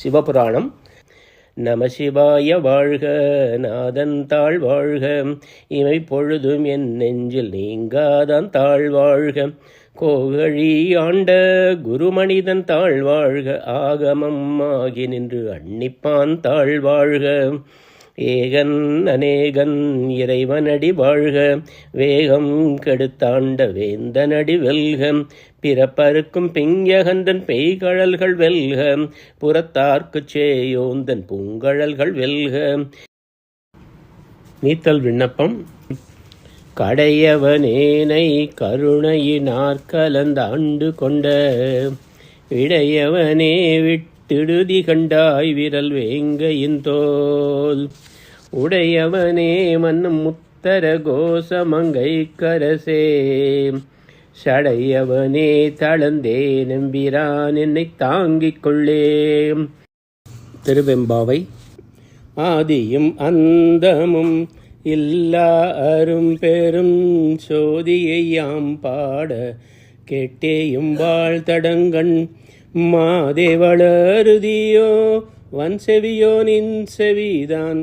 சிவபுராணம். நம சிவாய வாழ்க, நாதன் தாழ் வாழ்க, இமை பொழுதும் என் நெஞ்சில் நீங்காதான் தாழ் வாழ்க, கோகழி ஆண்ட குருமனிதன் தாழ் வாழ்க, ஆகமம் ஆகி நின்று அன்னிப்பான் தாழ் வாழ்க, ஏகன் அநேகன் இறைவனடி வாழ்க, வேகம் கெடுத்தாண்ட வேந்தனடி வெல்க, பிறப்பருக்கும் பிங்ககந்தன் பெய்கழல்கள் வெல்க, புறத்தார்க்குச் சேயோந்தன் பூங்கழல்கள் வெல்க. நீத்தல் விண்ணப்பம். கடையவனேனை கருணையினார் கலந்தாண்டு கொண்ட விடையவனே விட்டிடுதி கண்டாய் விரல் வேங்கையின் தோல், உடையவனே மன்னும் முத்தர கோசமங்கை கரசே, சடையவனே தளந்தே நம்பிரான் என்னை தாங்கிக் கொள்ளே. திருவெம்பாவை. ஆதியும் அந்தமும் இல்லா அரும் பெரும் சோதியை யாம் பாட கேட்டேயும் வாழ்த்தடங்கண் மாதேவளருதியோ வன் செவியோ நின் செவிதான்,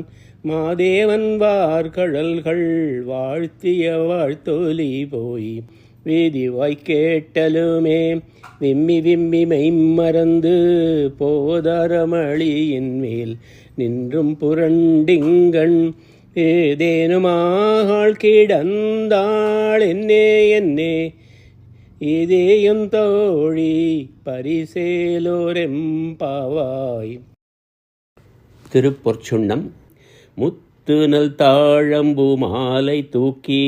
மாதேவன் வார்கழல்கள் வாழ்த்திய வாழ்த்தொலி போய் வீதிவாய் கேட்டலுமே, விம்மி விம்மி மெய்மறந்து போதரமளியின் மேல் நின்றும் புரண்டிங்கண், ஏதேனுமாள் கிடந்தாள் என்னே என்னே இதேயும் தோழி பரிசேலோரெம்பாவாய். திருப்பொற்சுண்ணம். முத்துநல் தாழம்பு மாலை தூக்கி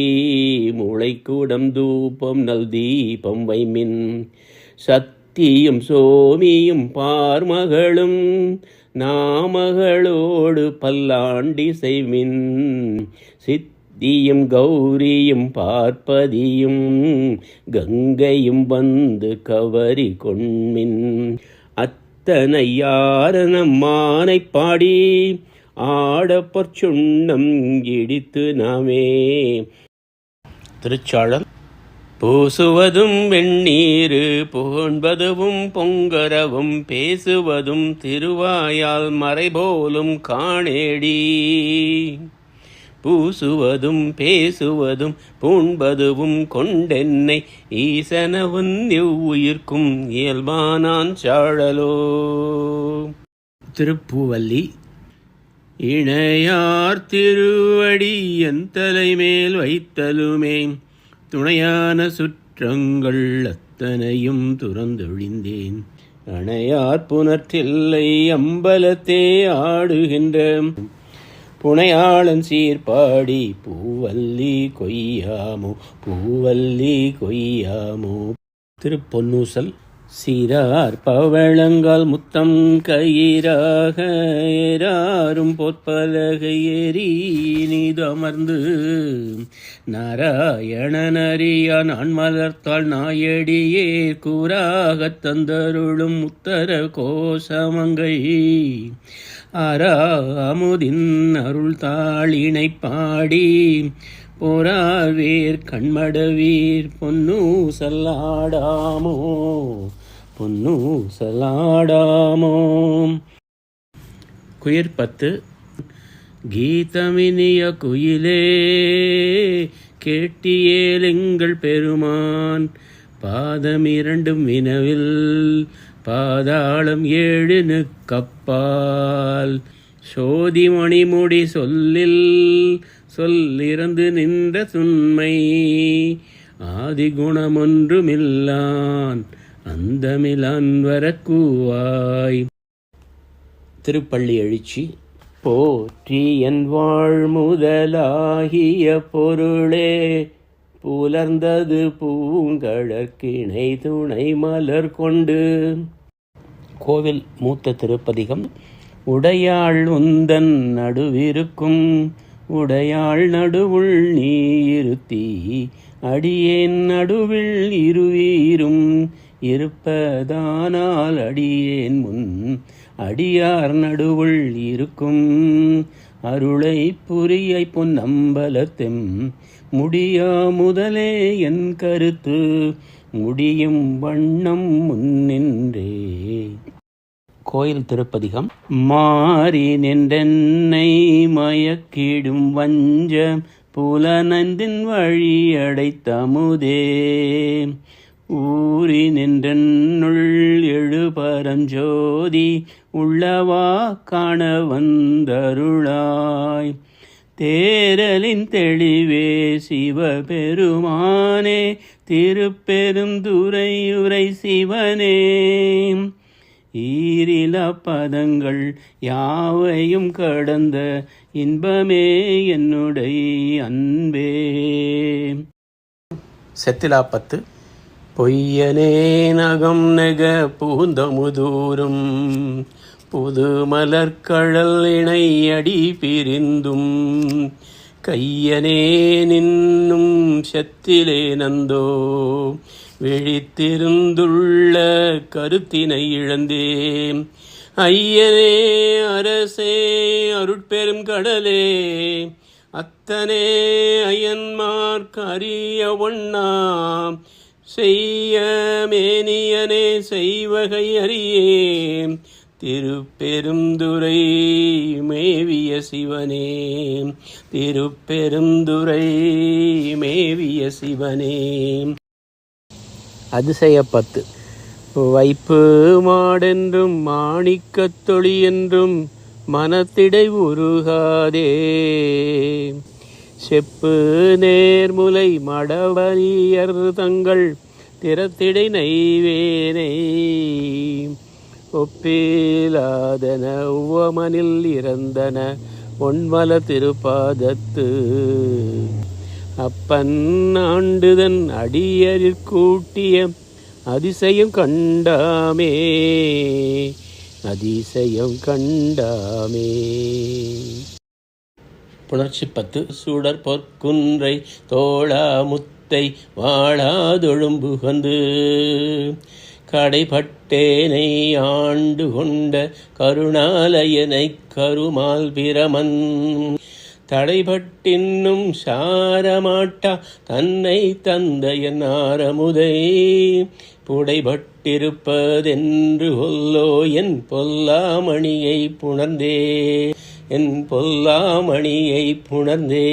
முளைக்கூடம் தூபம் நல் தீபம் வைமின், சத்தியும் சோமியும் பார்மகளும் நாமகளோடு பல்லாண்டி செய்மின், சித்தியும் கௌரியும் பார்ப்பதியும் கங்கையும் வந்து கவரி கொண்மின், அத்தனை யாரனம் மானை பாடி ஆட பொற்சுண்ணம் இடித்து நாமே. திருச்சாழல். பூசுவதும் வெண்ணீரு புகழ்வதும் பொங்கரவும் பேசுவதும் திருவாயால் மறைபோலும் காணேடி, பூசுவதும் பேசுவதும் பூண்பதுவும் கொண்டென்னை ஈசனவன் எவ்வுயிர்க்கும் இயல்பானான் சாழலோ. திருப்பூவல்லி. இணையார் திருவடி என் தலைமேல் வைத்தலுமே, துணையான சுற்றங்கள் அத்தனையும் துறந்தொழிந்தேன், அணையார் புனற்றில்லை அம்பலத்தே ஆடுகின்ற புனையாளன் சீர்பாடி பூவல்லி கொய்யாமோ பூவல்லி கொய்யாமோ. திருப்பொன்னூசல். சீரார் பவளங்கால் முத்தம் கயிறாக ஏறாரும் பொற்பலகை ஏறி நீதமர்ந்து, நாராயணனறியா நான் மலர்த்தாள் நாயடியே கூறாகத் தந்தருளும் உத்தர கோசமங்கை, ஆரா அமுதின் அருள் தாளினை பாடி போராவீர் கண்மடவீர் பொன்னூசலாடாமோ பொன்னூசலாடாமோ. குயிர்பத்து. கீதமினிய குயிலே கேட்டியேலெங்கள் பெருமான், பாதமிரண்டும் வினவில் பாதாளம் 7 கப்பால், சோதி மணிமுடி சொல்லில் சொல்லிறந்து நின்ற துண்மை, ஆதிகுணமொன்றுமில்லான் அந்தமிலான் வரக்கூவாய். திருப்பள்ளி எழுச்சி. போற்றி என் வாழ் முதலாகிய பொருளே, புலர்ந்தது பூங்கழற்கிணை துணை மலர் கொண்டு. கோவில் மூத்த திருப்பதிகம். உடையாள் உந்தன் நடுவிருக்கும் உடையாள் நடுவுள் நீ இருத்தி, அடியேன் நடுவில் இருவீரும் இருப்பதானால் அடியேன் முன் அடியார் நடுவுள் இருக்கும், அருளை புரியை பொன்னம்பலத்தெம் முடியா முதலே என் கருத்து முடியும் வண்ணம் முன்னின்றே. கோயில் திருப்பதிகம். மாறி நின்றென்னை மயக்கிடும் வஞ்ச புலனந்தின் வழி அடைத்தமுதே, ஊறி நின்றனுள் எழுபரஞ்சோதி உள்ளவா காண வந்தருளாய். தேரலின் தெளிவே சிவபெருமானே, திருப்பெருந்துறையுரை சிவனே, ஈரில பதங்கள் யாவையும் கடந்த இன்பமே என்னுடைய அன்பே. செத்திலாப்பத்து. பொய்யனே நகம் நெக பூந்தமுதூரும் புது மலர்கழல் இணையடி பிரிந்தும், கையனே நின்னும் செத்திலே நந்தோ விழித்திருந்துள்ள கருத்தினை இழந்தேன். ஐயனே அரசே அருட்பெரும் கடலே, அத்தனே அயன்மார்க் அறிய ஒண்ணா செய்ய மேனியனே செய்வகை அறியேன். திருப்பெருந்துறை மேவிய சிவனே, திருப்பெருந்துறை மேவிய சிவனே. அதிசயப்பத்து. வைப்பு மாடென்றும் மாணிக்கத் தொழி என்றும் மனத்திடை உருகாதே, செப்பு நேர்முலை மடவரியர் தங்கள் திறத்திடை நைவேனை, ஒப்பிலாதன உவமனில் இறந்தன ஒன்மல திருப்பாதத்து, அப்பன் ஆண்டுதன் அடியரிற் கூட்டிய அதிசயம் கண்டாமே, அதிசயம் கண்டாமே. புணர்ச்சி பத்து. சூடர் பொற்குன்றை தோளா முத்தை வாழாதொழும்புகந்து, கடைப்பட்டேனை ஆண்டு கொண்ட கருணாலயனை கருமால் பிரமன், தடைபட்டின்னும் சாரமாட்டா தன்னை தந்தையன் ஆரமுதை, புடைபட்டிருப்பதென்று கொல்லோ என் பொல்லாமணியை புணர்ந்தே, என் பொல்லாமணியை புணர்ந்தே.